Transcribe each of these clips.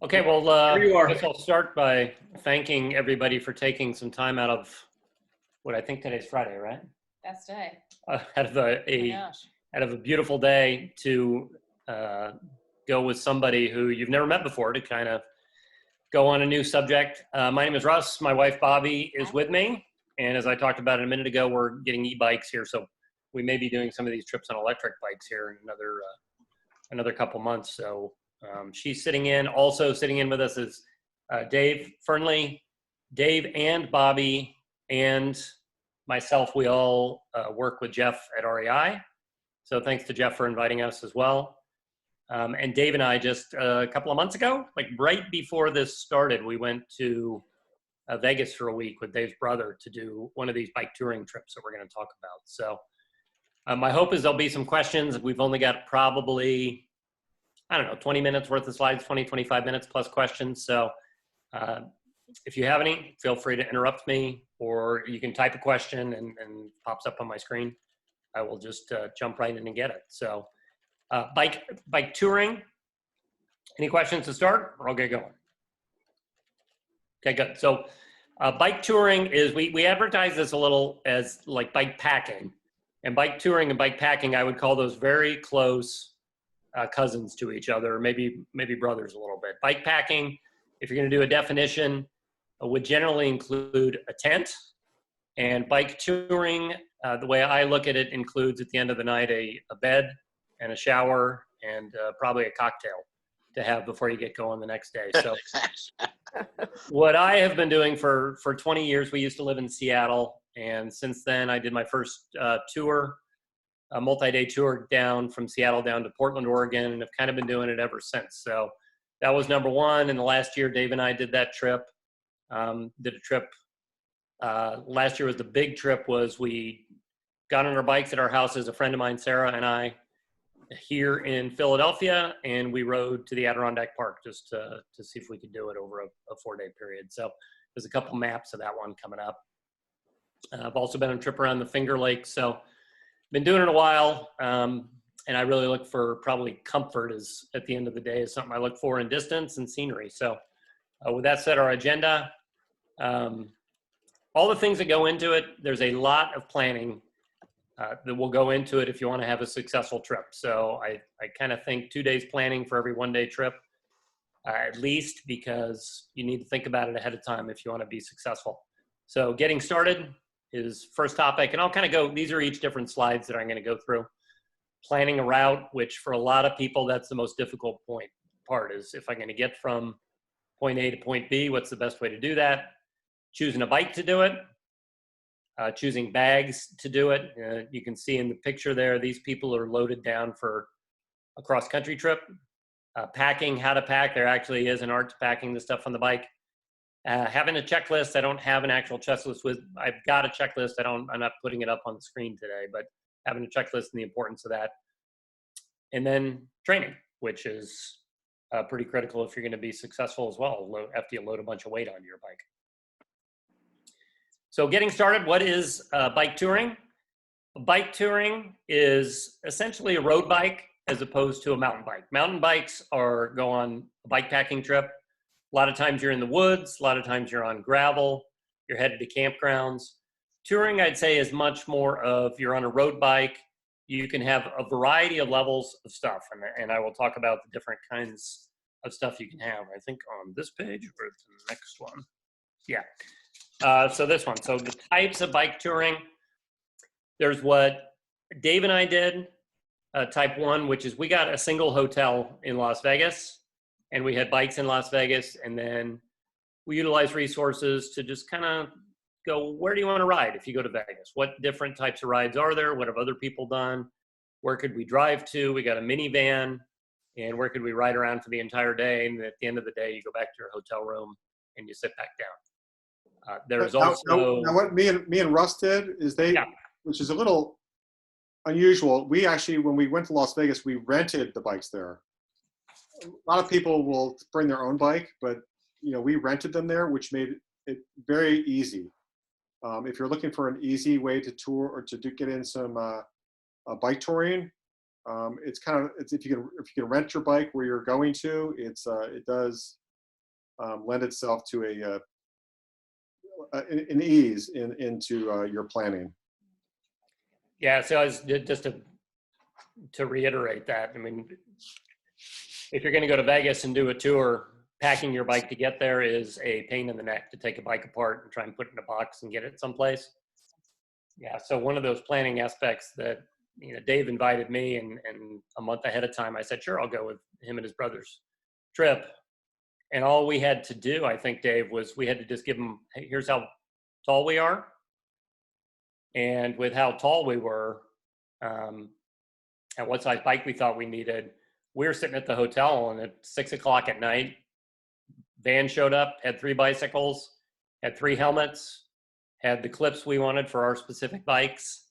Okay, well, Here you I are. guess I'll start by thanking everybody for taking some time out of what I think today's Friday, right? Best day. Out of Oh my a gosh. out of a beautiful day to uh, go with somebody who you've never met before to kind of go on a new subject. My name is Russ. My wife Bobby is with me, and as I talked about it a minute ago, we're getting e-bikes here, so we may be doing some of these trips on electric bikes here in another couple months. So she's sitting in. Also sitting in with us is Dave Fernley. Dave and Bobby and myself, we all work with Jeff at REI. So thanks to Jeff for inviting us as well. And Dave and I just a couple of months ago, like right before this started, we went to Vegas for a week with Dave's brother to do one of these bike touring trips that we're going to talk about. So my hope is there'll be some questions. We've only got probably, I don't know, 20 minutes worth of slides, 20, 25 minutes plus questions. So if you have any, feel free to interrupt me, or you can type a question and pops up on my screen. I will just jump right in and get it. So bike touring, any questions to start, or I'll get going? Okay, good. So bike touring is, we advertise this a little as like bike packing. And bike touring and bike packing, I would call those very close cousins to each other, maybe brothers a little bit. Bike packing, if you're going to do a definition, would generally include a tent. And bike touring, the way I look at it, includes at the end of the night a bed and a shower and probably a cocktail to have before you get going the next day. So what I have been doing for 20 years, we used to live in Seattle. And since then, I did my first tour, a multi-day tour down from Seattle down to Portland, Oregon, and have kind of been doing it ever since. So that was number one. And the last year, Dave and I did that trip. Did a trip. Last year was the big trip. Was we got on our bikes at our houses, a friend of mine, Sarah, and I, here in Philadelphia, and we rode to the Adirondack Park just to see if we could do it over a 4-day period. So there's a couple maps of that one coming up. I've also been on a trip around the Finger Lakes, so been doing it a while, and I really look for probably comfort is at the end of the day is something I look for in distance and scenery. So with that said, our agenda, all the things that go into it, there's a lot of planning that will go into it if you want to have a successful trip. So I kind of think 2 days planning for every 1-day trip, at least, because you need to think about it ahead of time if you want to be successful. So getting started is first topic, and I'll kind of go, these are each different slides that I'm going to go through. Planning a route, which for a lot of people, that's the most difficult part is if I'm going to get from point A to point B, what's the best way to do that? Choosing a bike to do it, choosing bags to do it. You can see in the picture there, these people are loaded down for a cross-country trip. Packing, how to pack. There actually is an art to packing the stuff on the bike. Having a checklist. I don't have an actual checklist I've got a checklist. I'm not putting it up on the screen today, but having a checklist and the importance of that. And then training, which is pretty critical if you're going to be successful as well, after you load a bunch of weight onto your bike. So getting started, what is bike touring? Bike touring is essentially a road bike as opposed to a mountain bike. Mountain bikes go on a bike packing trip. A lot of times you're in the woods, a lot of times you're on gravel, you're headed to campgrounds. Touring, I'd say, is much more of you're on a road bike. You can have a variety of levels of stuff, and I will talk about the different kinds of stuff you can have. I think on this page or the next one. Yeah. So this one. So the types of bike touring, there's what Dave and I did, type 1, which is we got a single hotel in Las Vegas. And we had bikes in Las Vegas, and then we utilized resources to just kind of go, where do you want to ride if you go to Vegas? What different types of rides are there? What have other people done? Where could we drive to? We got a minivan, and where could we ride around for the entire day? And at the end of the day, you go back to your hotel room and you sit back down. There's also now what me and Russ did is which is a little unusual. We actually, when we went to Las Vegas, we rented the bikes there. A lot of people will bring their own bike, but we rented them there, which made it very easy. If you're looking for an easy way to tour or to get in some bike touring, it's if you can rent your bike where you're going to, it does lend itself to an ease into your planning. Yeah, so I was just to reiterate that. I mean, if you're going to go to Vegas and do a tour, packing your bike to get there is a pain in the neck to take a bike apart and try and put it in a box and get it someplace. Yeah, so one of those planning aspects that, Dave invited me, and a month ahead of time, I said, sure, I'll go with him and his brother's trip. And all we had to do, I think, Dave, was we had to just give him, hey, here's how tall we are. And with how tall we were, and what size bike we thought we needed, we were sitting at the hotel, and at 6 o'clock at night, van showed up, had 3 bicycles, had 3 helmets, had the clips we wanted for our specific bikes.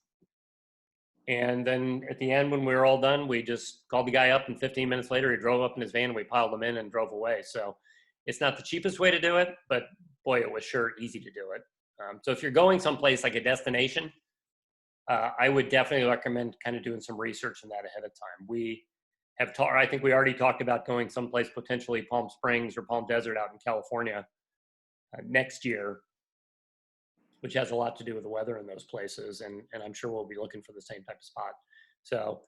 And then at the end, when we were all done, we just called the guy up, and 15 minutes later, he drove up in his van, and we piled him in and drove away. So it's not the cheapest way to do it, but boy, it was sure easy to do it. So if you're going someplace like a destination, I would definitely recommend kind of doing some research on that ahead of time. We have I think we already talked about going someplace, potentially Palm Springs or Palm Desert out in California next year, which has a lot to do with the weather in those places. And I'm sure we'll be looking for the same type of spot. So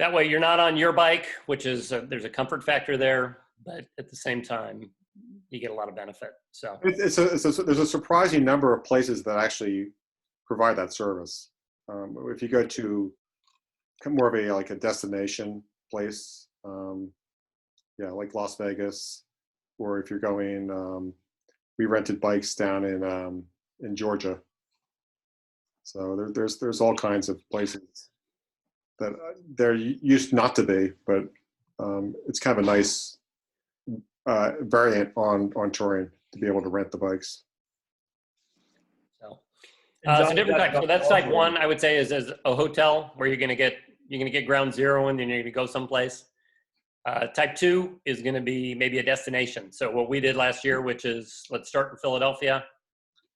that way you're not on your bike, which is, there's a comfort factor there, but at the same time, you get a lot of benefit. So there's a surprising number of places that actually provide that service. If you go to more of a destination place, like Las Vegas, or if you're going, we rented bikes down in Georgia. So there's all kinds of places that there used not to be, but it's kind of a nice variant on touring to be able to rent the bikes. So it's a different type. So that's type 1, I would say, is as a hotel where you're gonna get ground zero, and then you're gonna go someplace. Type 2 is gonna be maybe a destination. So what we did last year, which is, let's start in Philadelphia.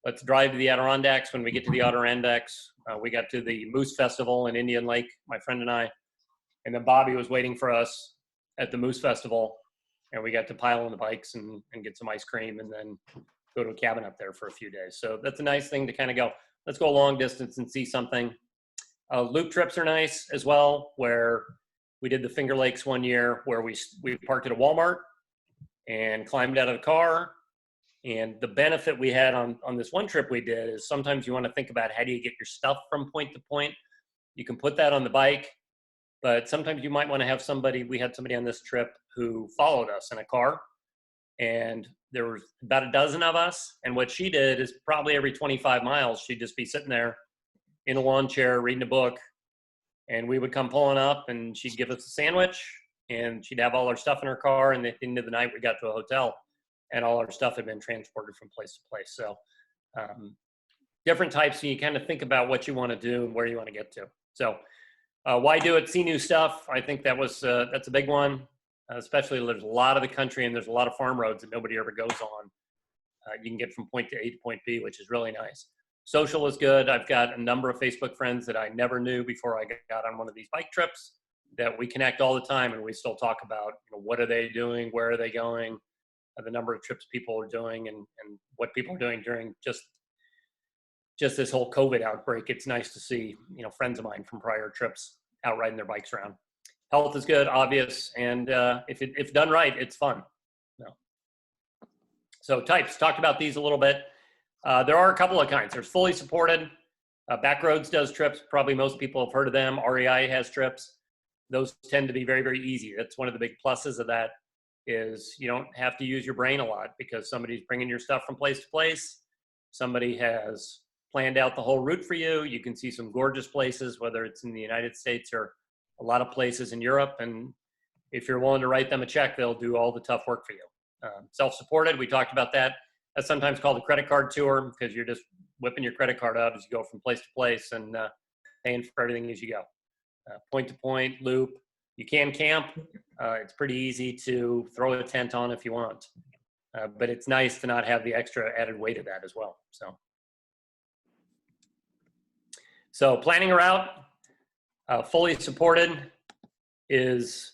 Let's drive to the Adirondacks. When we get to the Adirondacks, we got to the Moose Festival in Indian Lake, my friend and I. And then Bobby was waiting for us at the Moose Festival. And we got to pile on the bikes and get some ice cream, and then go to a cabin up there for a few days. So that's a nice thing to kind of go, let's go a long distance and see something. Loop trips are nice as well, where we did the Finger Lakes one year, where we parked at a Walmart and climbed out of the car. And the benefit we had on this one trip we did is, sometimes you want to think about how do you get your stuff from point to point. You can put that on the bike, but sometimes you might want to have somebody. We had somebody on this trip who followed us in a car, and there was about a dozen of us. And what she did is, probably every 25 miles, she'd just be sitting there in a lawn chair reading a book, and we would come pulling up, and she'd give us a sandwich, and she'd have all our stuff in her car. And at the end of the night, we got to a hotel, and all our stuff had been transported from place to place. So different types, and you kind of think about what you want to do and where you want to get to. So why do it? See new stuff. I think that's a big one, especially there's a lot of the country, and there's a lot of farm roads that nobody ever goes on. You can get from point A to point B, which is really nice. Social is good. I've got a number of Facebook friends that I never knew before I got on one of these bike trips, that we connect all the time, and we still talk about, what are they doing, where are they going, the number of trips people are doing, and what people are doing during just this whole COVID outbreak. It's nice to see, friends of mine from prior trips out riding their bikes around. Health is good, obvious, and if done right, it's fun. So types, talked about these a little bit. There are a couple of kinds. There's fully supported. Backroads does trips. Probably most people have heard of them. REI has trips. Those tend to be very, very easy. That's one of the big pluses of that, is you don't have to use your brain a lot, because somebody's bringing your stuff from place to place. Somebody has planned out the whole route for you. You can see some gorgeous places, whether it's in the United States or a lot of places in Europe. And if you're willing to write them a check, they'll do all the tough work for you. Self-supported, we talked about that. That's sometimes called a credit card tour, because you're just whipping your credit card out as you go from place to place, and paying for everything as you go. Point to point, loop. You can camp. It's pretty easy to throw a tent on if you want. But it's nice to not have the extra added weight of that as well. So planning a route, fully supported, is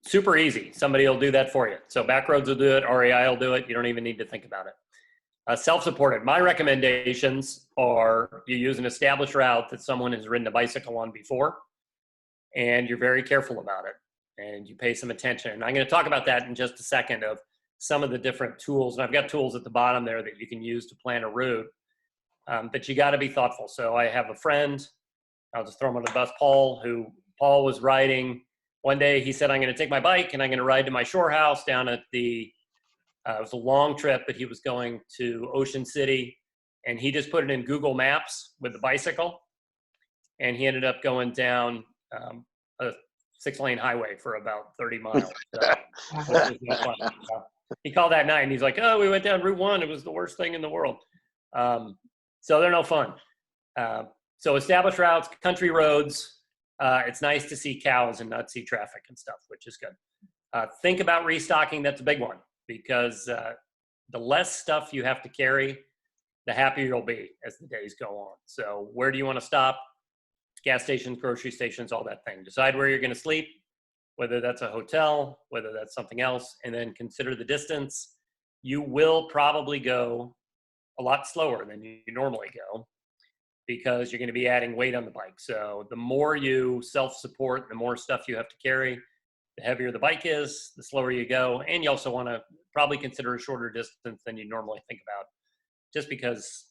super easy. Somebody will do that for you. So Backroads will do it. REI will do it. You don't even need to think about it. Self-supported. My recommendations are you use an established route that someone has ridden a bicycle on before, and you're very careful about it, and you pay some attention. And I'm going to talk about that in just a second of some of the different tools. And I've got tools at the bottom there that you can use to plan a route, but you got to be thoughtful. So I have a friend, I'll just throw him on the bus, Paul Paul was riding. One day he said, I'm going to take my bike and I'm going to ride to my shore house down at it was a long trip, but he was going to Ocean City, and he just put it in Google Maps with the bicycle, and he ended up going down a 6-lane highway for about 30 miles. So, he called that night, and he's like, oh, we went down Route 1. It was the worst thing in the world. So they're no fun. So established routes, country roads, it's nice to see cows and not see traffic and stuff, which is good. Think about restocking. That's a big one, because the less stuff you have to carry, the happier you'll be as the days go on. So where do you want to stop? Gas stations, grocery stations, all that thing. Decide where you're going to sleep, whether that's a hotel, whether that's something else, and then consider the distance. You will probably go a lot slower than you normally go because you're going to be adding weight on the bike. So the more you self-support, the more stuff you have to carry, the heavier the bike is, the slower you go. And you also want to probably consider a shorter distance than you normally think about, just because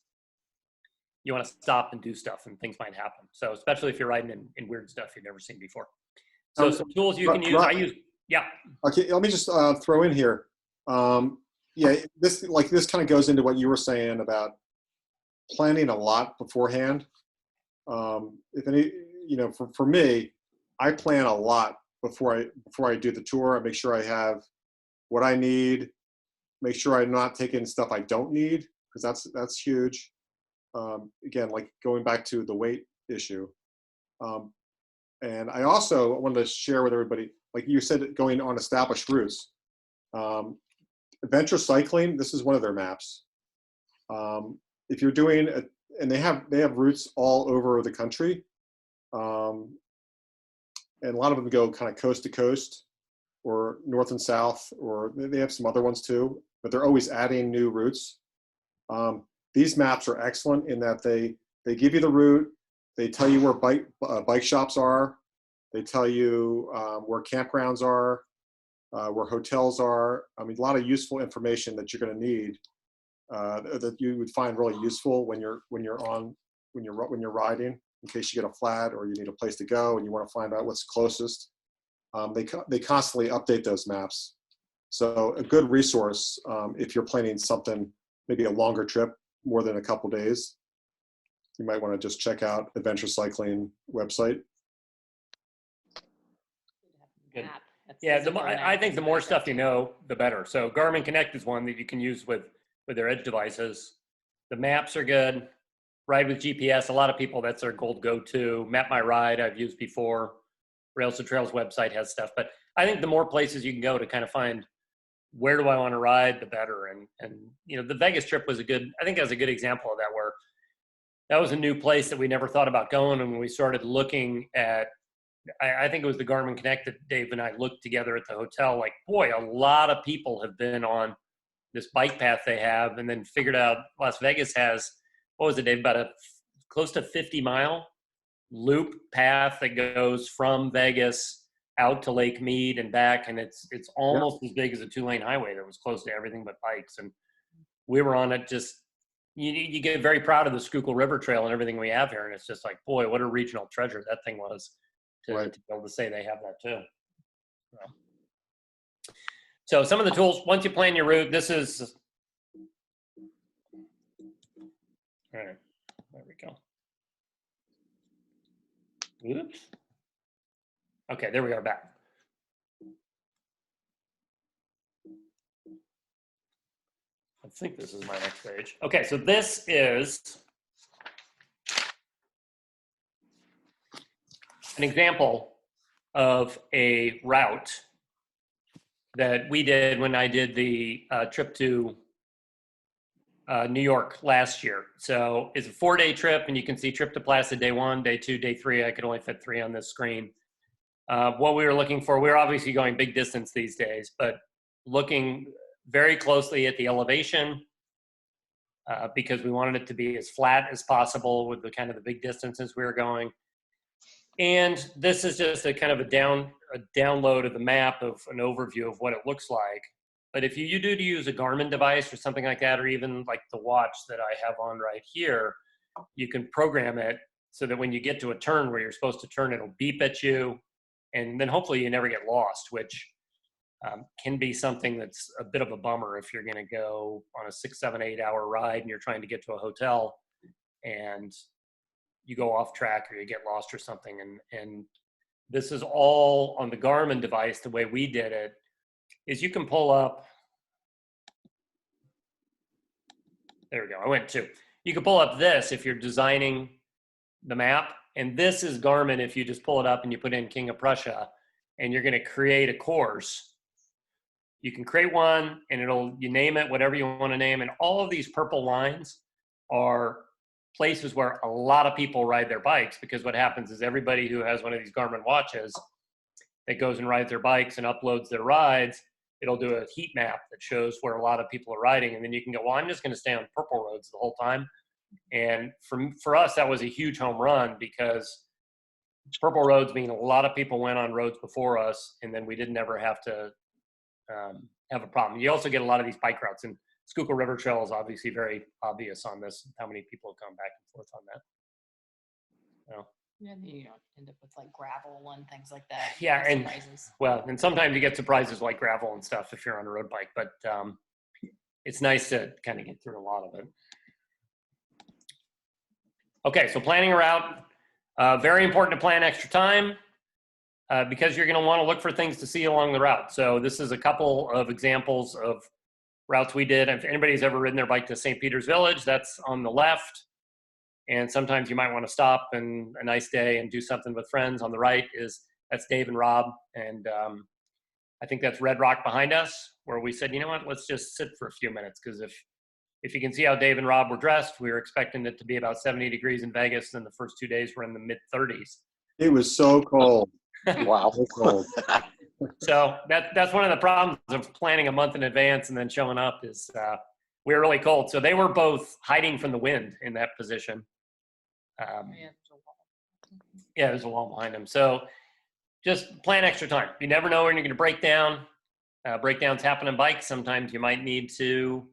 you want to stop and do stuff and things might happen. So especially if you're riding in weird stuff you've never seen before. So some tools you can use. Yeah. Okay, let me just throw in here. Yeah, this kind of goes into what you were saying about planning a lot beforehand. If any, for me, I plan a lot before I do the tour. I make sure I have what I need. Make sure I'm not taking stuff I don't need, because that's huge. Again, like going back to the weight issue. And I also wanted to share with everybody, like you said, going on established routes. Adventure Cycling, this is one of their maps. If you're doing and they have routes all over the country, and a lot of them go kind of coast to coast, or north and south, or they have some other ones too, but they're always adding new routes. These maps are excellent in that they give you the route, they tell you where bike shops are, they tell you where campgrounds are, where hotels are. I mean, a lot of useful information that you're going to need, that you would find really useful when you're riding, in case you get a flat or you need a place to go and you want to find out what's closest. They constantly update those maps, so a good resource if you're planning something, maybe a longer trip, more than a couple days. You might want to just check out Adventure Cycling website. Good. Yeah, I think the more stuff you know, the better. So Garmin Connect is one that you can use with their edge devices. The maps are good. Ride with GPS, a lot of people, that's their gold go-to. Map My Ride, I've used before. Rails to Trails website has stuff. But I think the more places you can go to kind of find where do I want to ride, the better. And the Vegas trip was I think that was a good example of that, where that was a new place that we never thought about going. And when we started looking at, I think it was the Garmin Connect that Dave and I looked together at the hotel, like, boy, a lot of people have been on this bike path they have, and then figured out Las Vegas has, what was it, Dave, about a close to 50-mile loop path that goes from Vegas out to Lake Mead and back, and it's almost as big as a 2-lane highway that was close to everything but bikes. And we were on it. Just you get very proud of the Schuylkill River Trail and everything we have here, and it's just like, boy, what a regional treasure that thing was to be able to say they have that too. So some of the tools, once you plan your route, this is, all right, there we go. Oops. Okay, there we are back. I think this is my next page. Okay, so this is an example of a route that we did when I did the trip to New York last year. So it's a 4-day trip, and you can see trip to Placid day 1, day 2, day 3. I could only fit 3 on this screen. what we were looking for, we were obviously going big distance these days, but looking very closely at the elevation because we wanted it to be as flat as possible with the kind of the big distances we were going. And this is just a kind of a download of the map of an overview of what it looks like. But if you do use a Garmin device or something like that, or even like the watch that I have on right here, you can program it so that when you get to a turn where you're supposed to turn, it'll beep at you. And then hopefully you never get lost, which can be something that's a bit of a bummer if you're going to go on a 6, 7, 8 hour ride and you're trying to get to a hotel and you go off track or you get lost or something. And this is all on the Garmin device. The way we did it is you can pull up, there we go, I went to, you can pull up this if you're designing the map. And this is Garmin if you just pull it up and you put in King of Prussia and you're going to create a course. You can create one and you name it whatever you want to name. And all of these purple lines are places where a lot of people ride their bikes, because what happens is everybody who has one of these Garmin watches that goes and rides their bikes and uploads their rides, it'll do a heat map that shows where a lot of people are riding. And then you can go, well, I'm just going to stay on purple roads the whole time. And for us, that was a huge home run, because purple roads mean a lot of people went on roads before us, and then we didn't ever have to have a problem. You also get a lot of these bike routes, and Schuylkill River Trail is obviously very obvious on this, how many people have come back and forth on that. So. Yeah, you don't end up with like gravel and things like that. Yeah, and surprises. Well, and sometimes you get surprises like gravel and stuff if you're on a road bike, but it's nice to kind of get through a lot of it. Okay, so planning a route, very important to plan extra time because you're going to want to look for things to see along the route. So this is a couple of examples of routes we did. If anybody's ever ridden their bike to St. Peter's Village, that's on the left. And sometimes you might want to stop and a nice day and do something with friends. On the right that's Dave and Rob. And I think that's Red Rock behind us, where we said, you know what, let's just sit for a few minutes. Because if you can see how Dave and Rob were dressed, we were expecting it to be about 70 degrees in Vegas. And the first 2 days were in the mid 30s. It was so cold. Wow. So cold. So that's one of the problems of planning a month in advance and then showing up is we were really cold. So they were both hiding from the wind in that position. Yeah, there's a wall behind them. So just plan extra time. You never know when you're going to break down. Breakdowns happen on bikes. Sometimes you might need to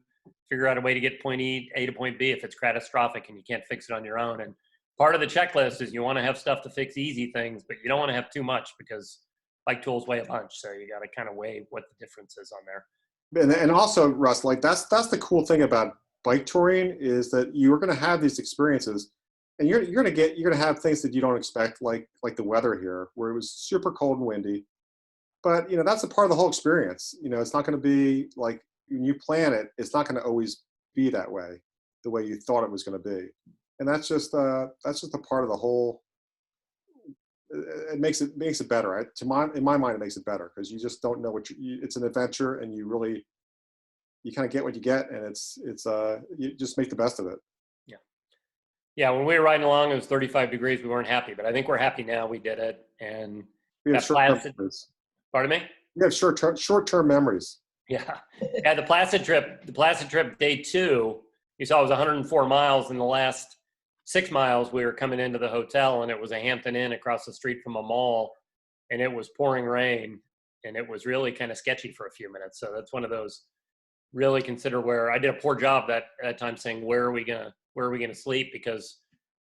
figure out a way to get point A to point B if it's catastrophic and you can't fix it on your own. And part of the checklist is you want to have stuff to fix easy things, but you don't want to have too much because bike tools weigh a bunch. So you got to kind of weigh what the difference is on there. And also, Russ, like that's the cool thing about bike touring is that you're going to have these experiences. And you're going to have things that you don't expect, like the weather here, where it was super cold and windy. But that's a part of the whole experience. It's not going to be like when you plan it. It's not going to always be that way, the way you thought it was going to be. And that's just a part of the whole. It makes it better. Right? In my mind, it makes it better because you just don't know what it's an adventure, and you kind of get what you get, and it's you just make the best of it. Yeah, when we were riding along, it was 35 degrees. We weren't happy, but I think we're happy now. We did it, and we have short-term memories. Pardon me? We have short-term memories. Yeah, the Placid trip, day 2. You saw it was 104 miles. In the last 6 miles, we were coming into the hotel, and it was a Hampton Inn across the street from a mall, and it was pouring rain, and it was really kind of sketchy for a few minutes. So that's one of those. Really consider where I did a poor job that time saying where are we gonna sleep, because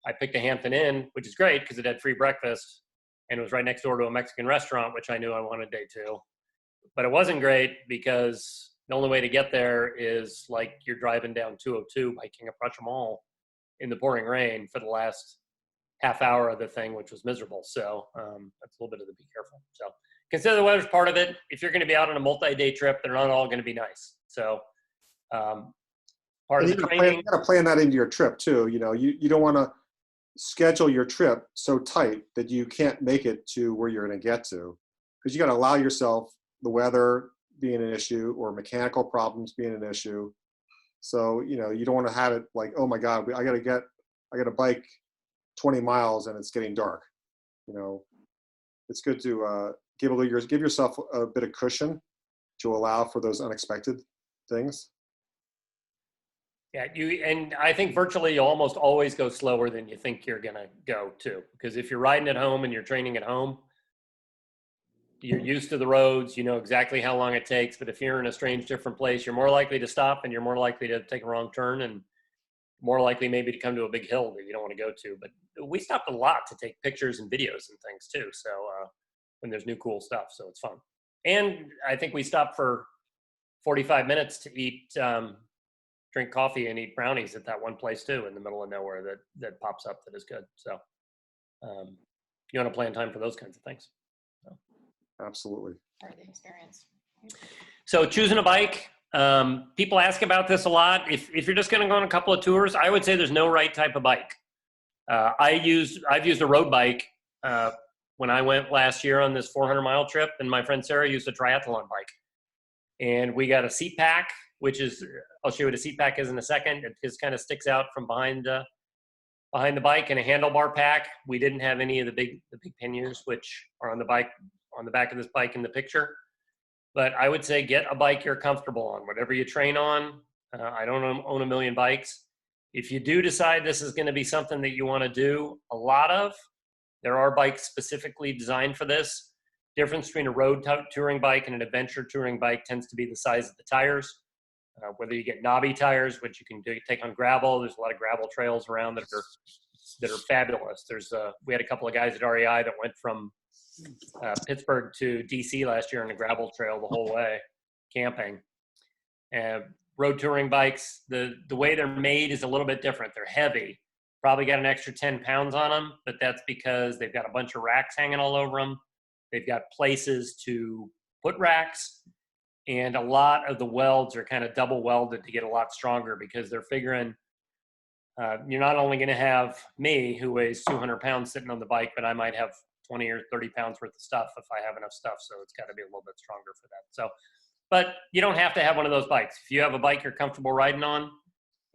I picked a Hampton Inn, which is great because it had free breakfast and it was right next door to a Mexican restaurant, which I knew I wanted day 2. But it wasn't great because the only way to get there is like you're driving down 202 by King of Prussia Mall in the pouring rain for the last half hour of the thing, which was miserable. So that's a little bit of the be careful. So consider the weather's part of it. If you're going to be out on a multi-day trip, they're not all going to be nice. So part of the training. You got to plan that into your trip too. You don't want to schedule your trip so tight that you can't make it to where you're going to get to, because you got to allow yourself the weather being an issue or mechanical problems being an issue. So you don't want to have it like, oh my God, I got to bike 20 miles and it's getting dark. it's good to give yourself a bit of cushion to allow for those unexpected things. Yeah, and I think virtually you'll almost always go slower than you think you're gonna go too. Because if you're riding at home and you're training at home, you're used to the roads, you know exactly how long it takes. But if you're in a strange, different place, you're more likely to stop and you're more likely to take a wrong turn and more likely maybe to come to a big hill that you don't want to go to. But we stopped a lot to take pictures and videos and things too. So when there's new cool stuff, so it's fun. And I think we stopped for 45 minutes to eat, drink coffee and eat brownies at that one place too in the middle of nowhere that pops up that is good. So you want to plan time for those kinds of things. So. Absolutely. Part of the experience. So choosing a bike, people ask about this a lot. If you're just going to go on a couple of tours, I would say there's no right type of bike. I've used a road bike when I went last year on this 400-mile trip, and my friend Sarah used a triathlon bike. And we got a seat pack, which is, I'll show you what a seat pack is in a second. It just kind of sticks out from behind the bike, and a handlebar pack. We didn't have any of the big panniers, which are on the back of this bike in the picture. But I would say get a bike you're comfortable on, whatever you train on. I don't own a million bikes. If you do decide this is going to be something that you want to do a lot of, there are bikes specifically designed for this. Difference between a road touring bike and an adventure touring bike tends to be the size of the tires. Whether you get knobby tires, which you can take on gravel. There's a lot of gravel trails around that are fabulous. We had a couple of guys at REI that went from Pittsburgh to DC last year on a gravel trail the whole way, camping. Road touring bikes, the way they're made is a little bit different. They're heavy, probably got an extra 10 pounds on them, but that's because they've got a bunch of racks hanging all over them. They've got places to put racks, and a lot of the welds are kind of double welded to get a lot stronger because they're figuring you're not only going to have me who weighs 200 pounds sitting on the bike, but I might have 20 or 30 pounds worth of stuff if I have enough stuff. So it's got to be a little bit stronger for that. So, but you don't have to have one of those bikes. If you have a bike you're comfortable riding on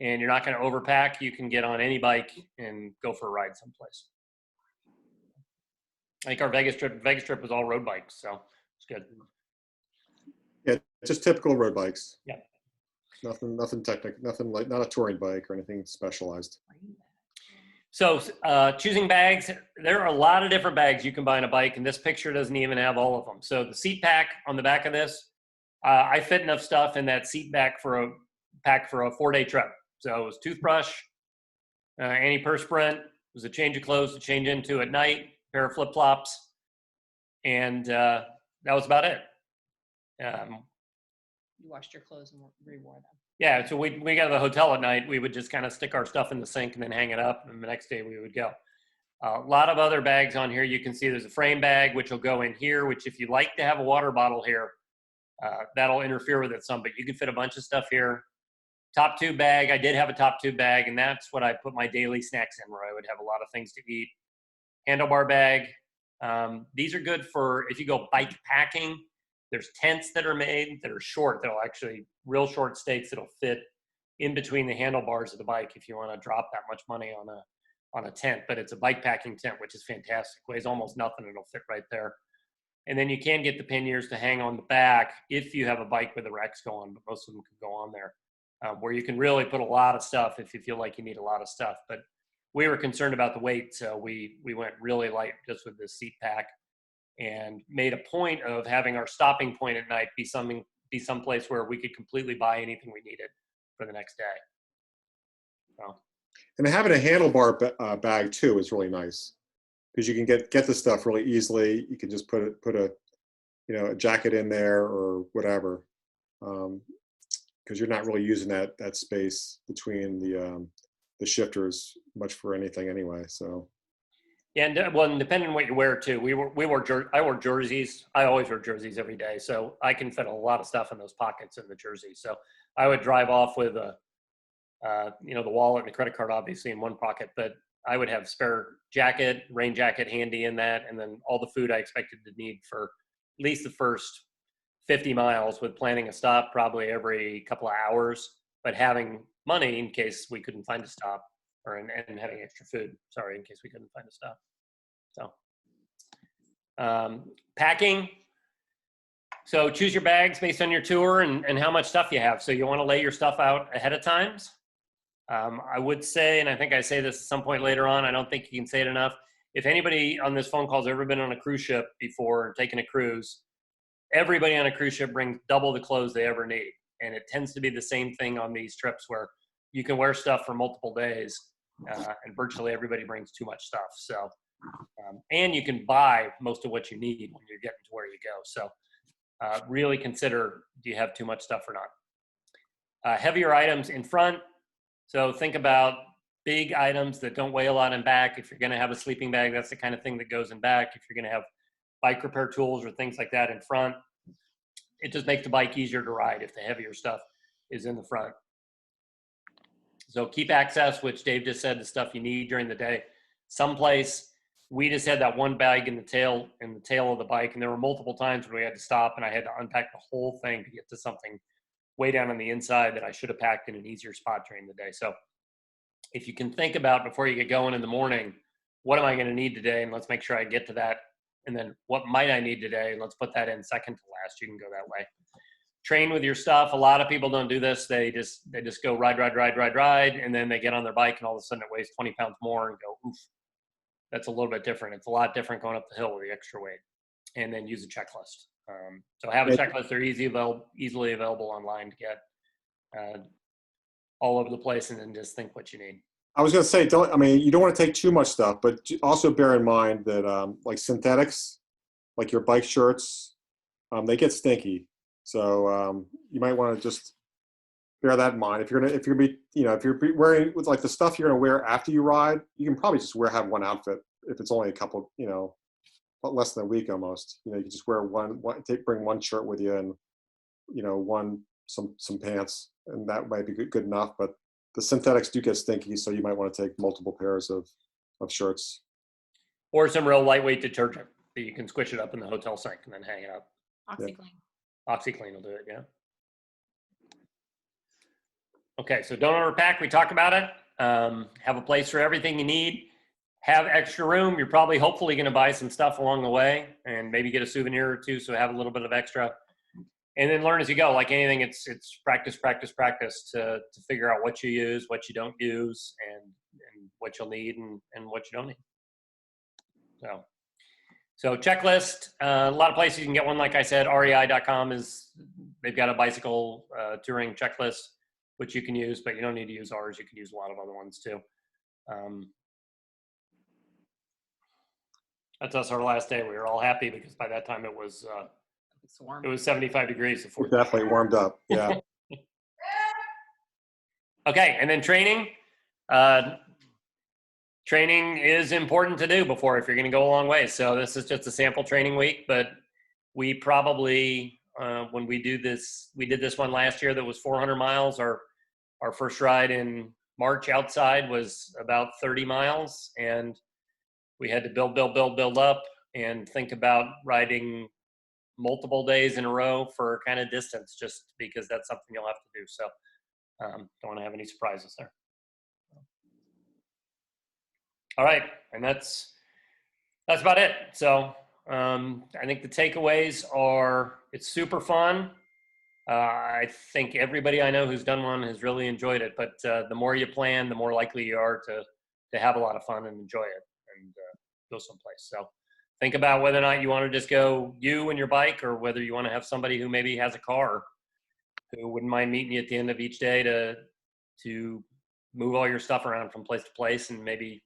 and you're not going to overpack, you can get on any bike and go for a ride someplace. I think our Vegas trip was all road bikes, so it's good. Yeah, just typical road bikes. Yeah. Nothing technical, nothing like, not a touring bike or anything specialized. So choosing bags, there are a lot of different bags you can buy on a bike, and this picture doesn't even have all of them. So the seat pack on the back of this, I fit enough stuff in that seat pack for a 4-day trip. So it was toothbrush, antiperspirant, it was a change of clothes to change into at night, pair of flip-flops, and that was about it. You washed your clothes and re-wore them. Yeah, so we got to the hotel at night. We would just kind of stick our stuff in the sink and then hang it up, and the next day we would go. A lot of other bags on here. You can see there's a frame bag, which will go in here, which if you like to have a water bottle here, that'll interfere with it some, but you can fit a bunch of stuff here. Top tube bag, I did have a top tube bag, and that's what I put my daily snacks in, where I would have a lot of things to eat. Handlebar bag. These are good for if you go bike packing. There's tents that are made that are short. They'll actually, real short stakes that'll fit in between the handlebars of the bike if you want to drop that much money on a tent. But it's a bike packing tent, which is fantastic. Weighs almost nothing. It'll fit right there. And then you can get the panniers to hang on the back if you have a bike with the racks go on, but most of them can go on there, where you can really put a lot of stuff if you feel like you need a lot of stuff. But we were concerned about the weight, so we went really light just with this seat pack, and made a point of having our stopping point at night be someplace where we could completely buy anything we needed for the next day. So. And having a handlebar bag too is really nice, because you can get the stuff really easily. You can just put a jacket in there or whatever, because you're not really using that space between the shifters much for anything anyway. So. Yeah, and depending on what you wear too, I wore jerseys. I always wear jerseys every day, so I can fit a lot of stuff in those pockets in the jersey. So I would drive off with the wallet and the credit card obviously in one pocket, but I would have spare jacket, rain jacket handy in that, and then all the food I expected to need for at least the first 50 miles, with planning a stop probably every couple of hours, but having money in case we couldn't find a stop, and having extra food, in case we couldn't find a stop. So Packing. So choose your bags based on your tour and how much stuff you have. So you want to lay your stuff out ahead of time. I would say, and I think I say this at some point later on, I don't think you can say it enough. If anybody on this phone call has ever been on a cruise ship before, taken a cruise, everybody on a cruise ship brings double the clothes they ever need. And it tends to be the same thing on these trips where you can wear stuff for multiple days, and virtually everybody brings too much stuff. So, and you can buy most of what you need when you're getting to where you go. So really consider, do you have too much stuff or not? Heavier items in front. So think about big items that don't weigh a lot in back. If you're going to have a sleeping bag, that's the kind of thing that goes in back. If you're going to have bike repair tools or things like that in front, it just makes the bike easier to ride if the heavier stuff is in the front. So keep access, which Dave just said, the stuff you need during the day. Someplace, we just had that one bag in the tail of the bike, and there were multiple times when we had to stop and I had to unpack the whole thing to get to something way down on the inside that I should have packed in an easier spot during the day. So if you can think about before you get going in the morning, what am I going to need today? And let's make sure I get to that. And then what might I need today? And let's put that in second to last. You can go that way. Train with your stuff. A lot of people don't do this. They just go ride. And then they get on their bike and all of a sudden it weighs 20 pounds more and go, oof. That's a little bit different. It's a lot different going up the hill with the extra weight. And then use a checklist. So have a checklist. They're easily available online to get all over the place, and then just think what you need. I was going to say, you don't want to take too much stuff, but also bear in mind that like synthetics, like your bike shirts, they get stinky. So you might want to just bear that in mind. If you're wearing with like the stuff you're going to wear after you ride, you can probably just have one outfit. If it's only a couple, less than a week almost. You can just wear bring one shirt with you and some pants, and that might be good enough. But the synthetics do get stinky, so you might want to take multiple pairs of shirts. Or some real lightweight detergent that you can squish it up in the hotel sink and then hang it up. OxyClean. Yeah. OxyClean will do it, yeah. Okay, so don't overpack. We talked about it. Have a place for everything you need. Have extra room. You're probably hopefully going to buy some stuff along the way and maybe get a souvenir or two, so have a little bit of extra. And then learn as you go. Like anything, it's practice to figure out what you use, what you don't use, and what you'll need and what you don't need. So checklist. A lot of places you can get one. Like I said, REI.com they've got a bicycle touring checklist, which you can use, but you don't need to use ours. You can use a lot of other ones too. That's us our last day. We were all happy because by that time it was 75 degrees. It definitely warmed up. Yeah. Okay, and then training. Training is important to do if you're going to go a long way. So this is just a sample training week, but we probably when we did this one last year that was 400 miles. Our first ride in March outside was about 30 miles, and we had to build up and think about riding multiple days in a row for kind of distance, just because that's something you'll have to do. So don't want to have any surprises there. All right, and that's about it. So I think the takeaways are it's super fun. I think everybody I know who's done one has really enjoyed it, but the more you plan, the more likely you are to have a lot of fun and enjoy it and go someplace. So think about whether or not you want to just go you and your bike, or whether you want to have somebody who maybe has a car who wouldn't mind meeting you at the end of each day to move all your stuff around from place to place, and maybe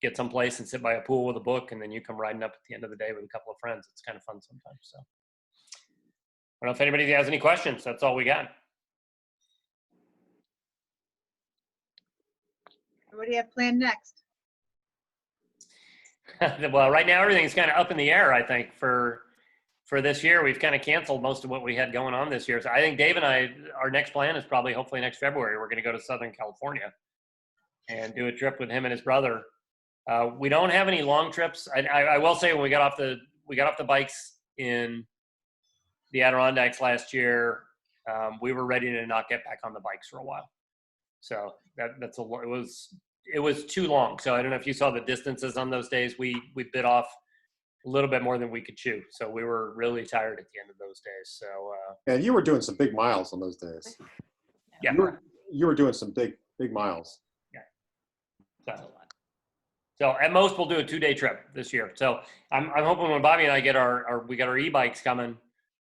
get someplace and sit by a pool with a book, and then you come riding up at the end of the day with a couple of friends. It's kind of fun sometimes. So I don't know if anybody has any questions. That's all we got. What do you have planned next? Well, right now everything's kind of up in the air. I think for this year, we've kind of canceled most of what we had going on this year. So I think Dave and our next plan is probably hopefully next February. We're going to go to Southern California and do a trip with him and his brother. We don't have any long trips. I will say when we got off the bikes in the Adirondacks last year, we were ready to not get back on the bikes for a while. So it was too long. So I don't know if you saw the distances on those days. We bit off a little bit more than we could chew. So we were really tired at the end of those days. So And you were doing some big miles on those days. yeah. You were doing some big miles. That's a lot. So at most we'll do a 2-day trip this year. So I'm hoping when Bobby and I get we got our e-bikes coming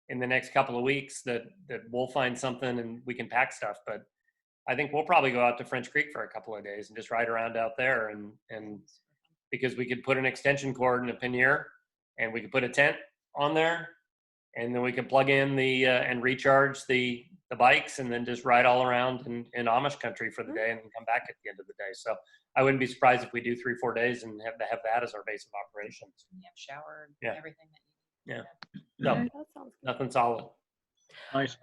in the next couple of weeks that we'll find something and we can pack stuff. But I think we'll probably go out to French Creek for a couple of days and just ride around out there and because we could put an extension cord in a pannier and we could put a tent on there and then we could plug in and recharge the bikes and then just ride all around in Amish country for the day and then come back at the end of the day. So I wouldn't be surprised if we do 3-4 days and have that as our base of operations. You have showered, Yeah. everything that you No, That sounds good. nothing solid. Nice.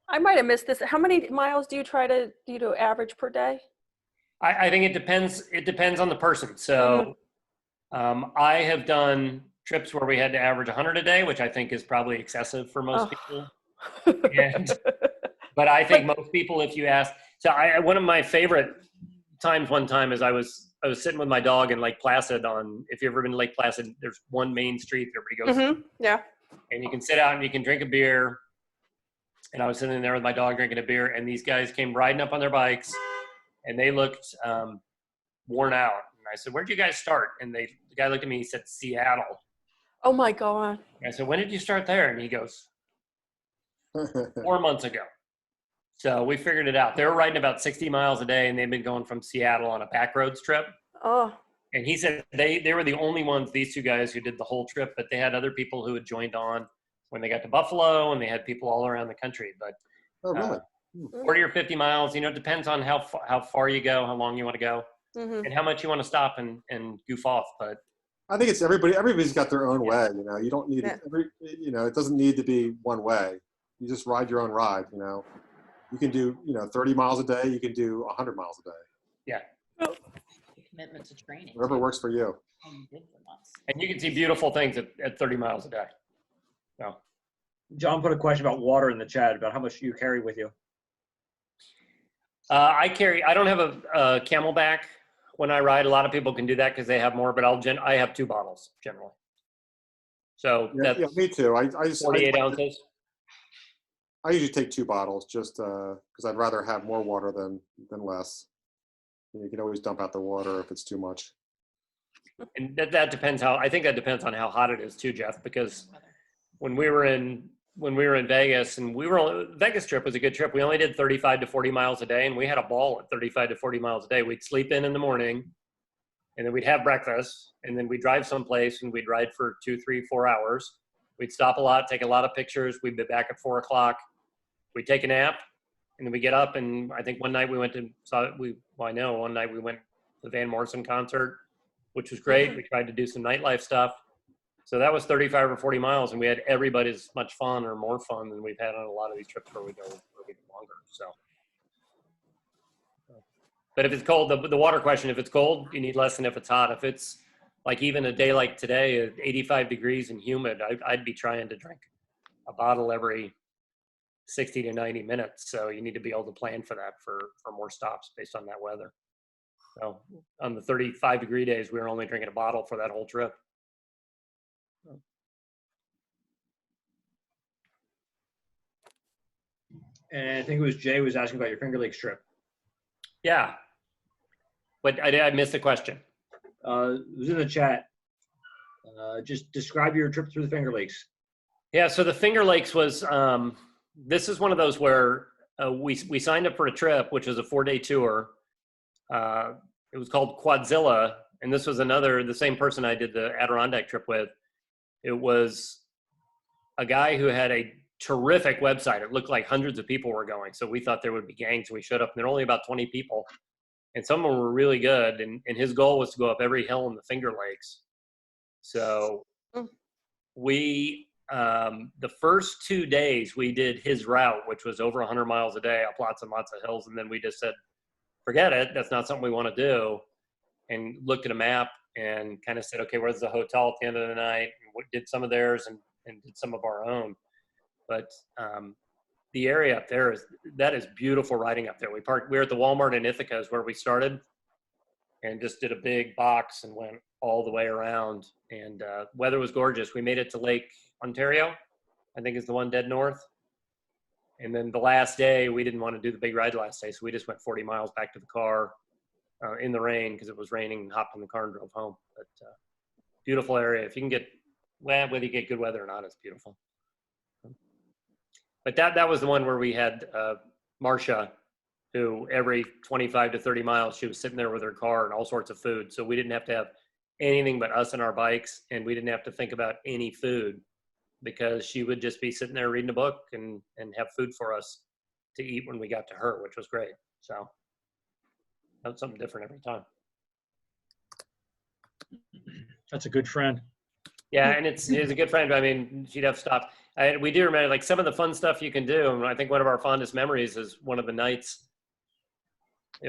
I might have missed this. How many miles do you do average per day? I think it depends. It depends on the person. So I have done trips where we had to average 100 a day, which I think is probably excessive for most people. And, but I think most people, if you ask, so one of my favorite times one time is I was sitting with my dog in Lake Placid if you've ever been to Lake Placid, there's one main street that everybody goes Yeah. and you can sit out and you can drink a beer. And I was sitting there with my dog drinking a beer and these guys came riding up on their bikes and they looked worn out. And I said, "Where'd you guys start?" And the guy looked at me, he said, "Seattle." Oh my God. And I said, "When did you start there?" And he goes, 4 months ago. So we figured it out. They were riding about 60 miles a day and they've been going from Seattle on a back roads trip. Oh, And he said they were the only ones, these two guys, who did the whole trip, but they had other people who had joined on when they got to Buffalo and they had people all around the country. But Oh, really? 40 or 50 miles, it depends on how far you go, how long you want to go, and how much you want to stop and goof off. But I think it's everybody's got their own way, you don't need Yeah. it doesn't need to be one way. You just ride your own ride, You can do, 30 miles a day, you can do 100 miles a day. the commitment to training. Whatever too, works for you. how you did for months. and you can see beautiful things at 30 miles a day. So John put a question about water in the chat about how much you carry with you. I don't have a Camelback when I ride. A lot of people can do that because they have more, but I have 2 bottles generally. So that's Me too. I 48 ounces. I usually take 2 bottles just because I'd rather have more water than less. You can always dump out the water if it's too much. And that depends I think that depends on how hot it is too, Jeff, because when we were in Vegas and Vegas trip was a good trip. We only did 35 to 40 miles a day and we had a ball at 35 to 40 miles a day. We'd sleep in the morning and then we'd have breakfast and then we'd drive someplace and we'd ride for 2, 3, 4 hours. We'd stop a lot, take a lot of pictures. We'd be back at 4 o'clock. We'd take a nap and then we get up. And I think one night we went to one night we went to the Van Morrison concert, which was great. We tried to do some nightlife stuff. So that was 35 or 40 miles, and we had everybody as much fun or more fun than we've had on a lot of these trips where we go longer. So, but if it's cold, the water question, if it's cold, you need less than if it's hot. If it's like even a day like today, at 85 degrees and humid, I'd be trying to drink a bottle every 60 to 90 minutes. So you need to be able to plan for that for more stops based on that weather. So on the 35-degree days, we were only drinking a bottle for that whole trip. And I think it was Jay was asking about your Finger Lakes trip. Yeah. But I missed the question. It was in the chat. Just describe your trip through the Finger Lakes. Yeah, so the Finger Lakes was, this is one of those where we signed up for a trip, which was a 4-day tour. It was called Quadzilla, and this was the same person I did the Adirondack trip with. It was a guy who had a terrific website. It looked like hundreds of people were going, so we thought there would be gangs. We showed up, and there were only about 20 people, and some of them were really good, and his goal was to go up every hill in the Finger Lakes. So we, the first 2 days, we did his route, which was over 100 miles a day up lots and lots of hills, and then we just said, forget it, that's not something we want to do, and looked at a map and kind of said, okay, where's the hotel at the end of the night? And did some of theirs and did some of our own. But the area up there that is beautiful riding up there. We were at the Walmart in Ithaca is where we started and just did a big box and went all the way around, and weather was gorgeous. We made it to Lake Ontario, I think is the one dead north. And then the last day, we didn't want to do the big ride last day, so we just went 40 miles back to the car in the rain because it was raining, and hopped in the car and drove home. But beautiful area. If you can get, well, whether you get good weather or not, it's beautiful. But that was the one where we had Marcia, who every 25 to 30 miles, she was sitting there with her car and all sorts of food. So we didn't have to have anything but us and our bikes, and we didn't have to think about any food because she would just be sitting there reading a book and have food for us to eat when we got to her, which was great. So that was something different every time. That's a good friend. Yeah, and it's a good friend. I mean, she'd have stopped. We do remember like some of the fun stuff you can do. And I think one of our fondest memories is one of the nights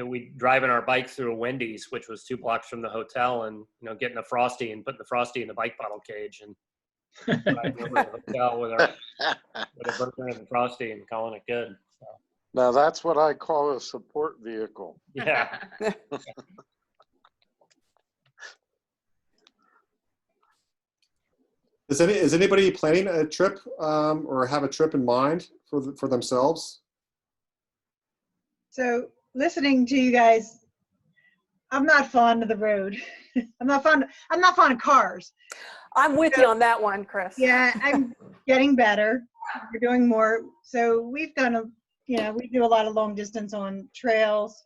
we driving our bike through a Wendy's, which was 2 blocks from the hotel, and getting a Frosty and putting the Frosty in the bike bottle cage and driving over to the hotel with a burger and the Frosty and calling it good. So, Now that's what I call a support vehicle. yeah. Is anybody planning a trip or have a trip in mind for themselves? So listening to you guys, I'm not fond of the road. I'm not fond of cars. I'm with you on that one, Chris. Yeah, I'm getting better. We're doing more. So we've done we do a lot of long distance on trails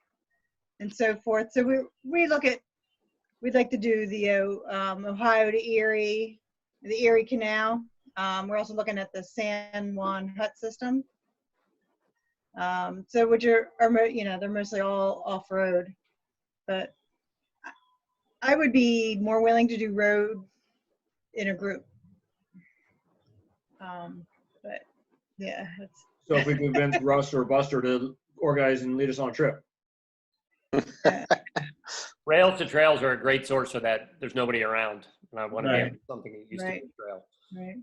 and so forth. So we'd like to do the Ohio to Erie, the Erie Canal. We're also looking at the San Juan Hut system. So which are they're mostly all off-road, but I would be more willing to do road in a group. But yeah, it's So if we convince Russ or Buster to organize and lead us on a trip. Rails to trails are a great source for that. There's nobody around, and I want to Right. be something that used Right. to be a trail. right.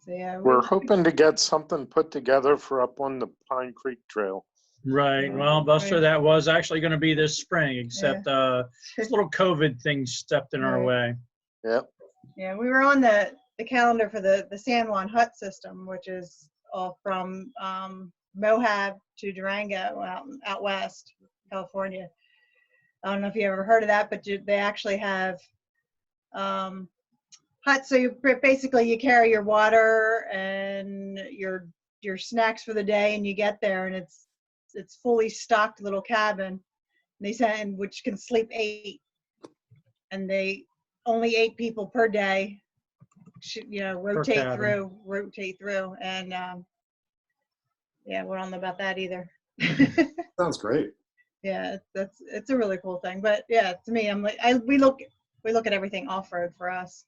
So yeah, We're hoping to get something put together for up on the Pine Creek Trail. Right. Well, Buster, Right. that was actually going to be this spring, except this little COVID thing stepped in our Right. way. Yep. Yeah, we were on the calendar for the San Juan Hut system, which is all from Moab to Durango out west, California. I don't know if you ever heard of that, but they actually have huts. So basically you carry your water and your snacks for the day, and you get there, and it's fully stocked little cabin. They said which can sleep 8, and they only 8 people per day. Rotate cabin. through, and yeah, we don't know about that either. Sounds great. Yeah, it's a really cool thing. But yeah, to me, I'm like, we look at everything off road for us,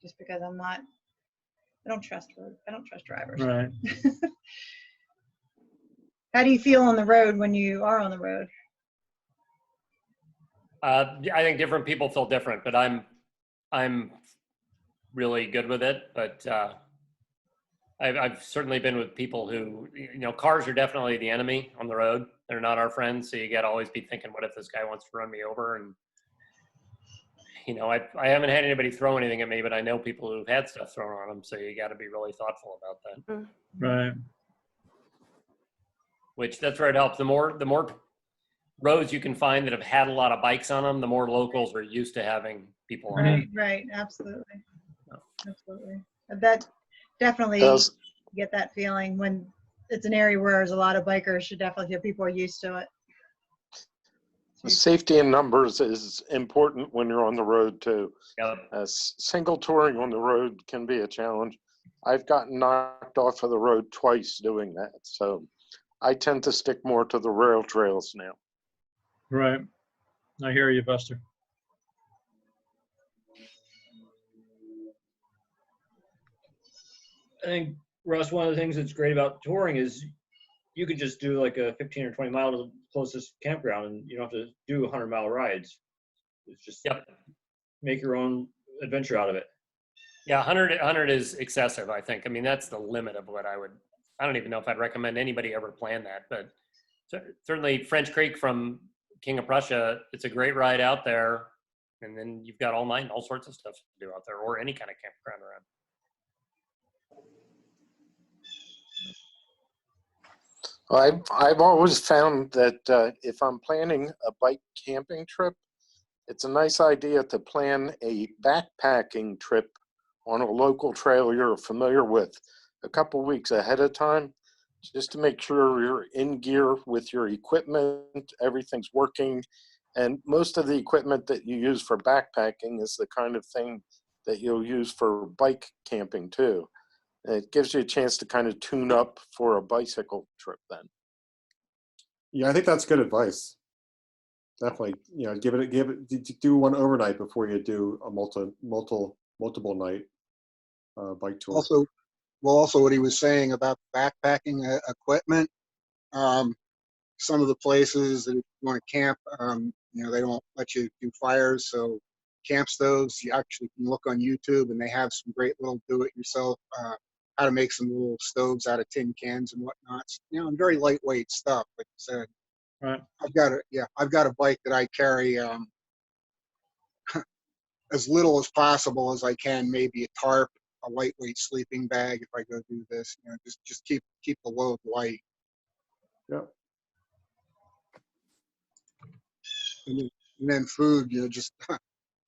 just because I don't trust drivers. Right. How do you feel on the road when you are on the road? I think different people feel different, but I'm really good with it. But I've certainly been with people who, cars are definitely the enemy on the road. They're not our friends. So you got to always be thinking, what if this guy wants to run me over? And, I haven't had anybody throw anything at me, but I know people who've had stuff thrown on them. So you got to be really thoughtful about that. Right. Which that's where it helps. The more roads you can find that have had a lot of bikes on them, the more locals are used to having people on them. Right, absolutely. That definitely Does- get that feeling when it's an area where there's a lot of bikers. You definitely feel people are used to it. Safety in numbers is important when you're on the road too. Yep. Single touring on the road can be a challenge. I've gotten knocked off of the road twice doing that. So I tend to stick more to the rail trails now. Right. I hear you, Buster. I think, Russ, one of the things that's great about touring is you could just do like a 15 or 20 mile to the closest campground, and you don't have to do 100-mile rides. It's just make your own adventure out of it. Yeah, 100 is excessive, I think. I mean, that's the limit of what I don't even know if I'd recommend anybody ever plan that, but certainly French Creek from King of Prussia, it's a great ride out there. And then you've got all night and all sorts of stuff to do out there, or any kind of campground around. I've always found that if I'm planning a bike camping trip, it's a nice idea to plan a backpacking trip on a local trail you're familiar with a couple weeks ahead of time, just to make sure you're in gear with your equipment, everything's working. And most of the equipment that you use for backpacking is the kind of thing that you'll use for bike camping too. And it gives you a chance to kind of tune up for a bicycle trip then. Yeah, I think that's good advice. Definitely, do one overnight before you do a multiple night bike tour. Also what he was saying about backpacking equipment, some of the places that if you want to camp, they don't let you do fires, so camp stoves, you actually can look on YouTube and they have some great little do-it-yourself, how to make some little stoves out of tin cans and whatnot. And very lightweight stuff, like you said. Right. I've got a bike that I carry as little as possible as I can, maybe a tarp, a lightweight sleeping bag if I go do this, just keep the load light. Yep. And then food, just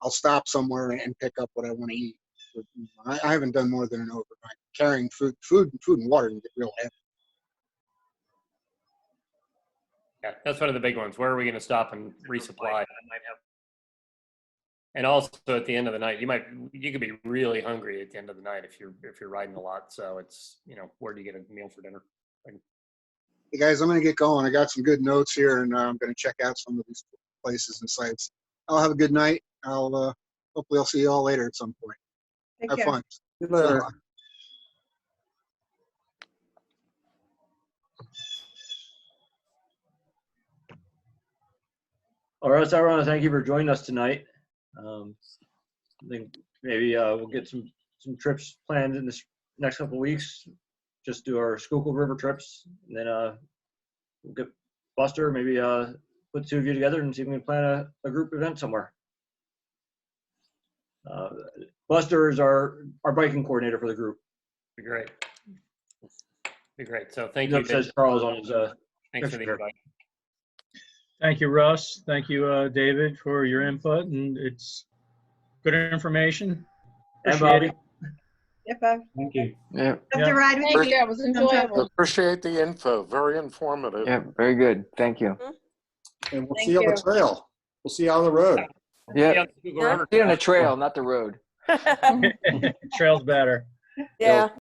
I'll stop somewhere and pick up what I want to eat. But, I haven't done more than an overnight. Carrying food and water can get real heavy. Yeah, that's one of the big ones. Where are we going to stop and resupply? And also at the end of the night, you could be really hungry at the end of the night if you're riding a lot. So it's, where do you get a meal for dinner? Hey guys, I'm going to get going. I got some good notes here, and I'm going to check out some of these places and sites. I'll have a good night. Hopefully I'll see you all later at some point. Take Have care. fun. Good later. All right, so I want to thank you for joining us tonight. I think maybe we'll get some trips planned in this next couple of weeks. Just do our Schuylkill River trips, and then we'll get Buster, maybe put two of you together and see if we can plan a group event somewhere. Buster is our biking coordinator for the group. Be great. Be great. So thank He you. says Charles on his Thanks for the picture. invite. Thank you, Russ. Thank you, David, for your input, and it's good information. And Appreciate Bobby. it. Yep, I've Thank you. Yeah, loved to ride with Thank you. you. It was enjoyable. Appreciate the info, very informative. yeah, very good. Thank you. And we'll Thank see you on you. the trail. We'll see you on the road. Yeah, Google River. see you on the trail, not the road. Trail's better. Yeah.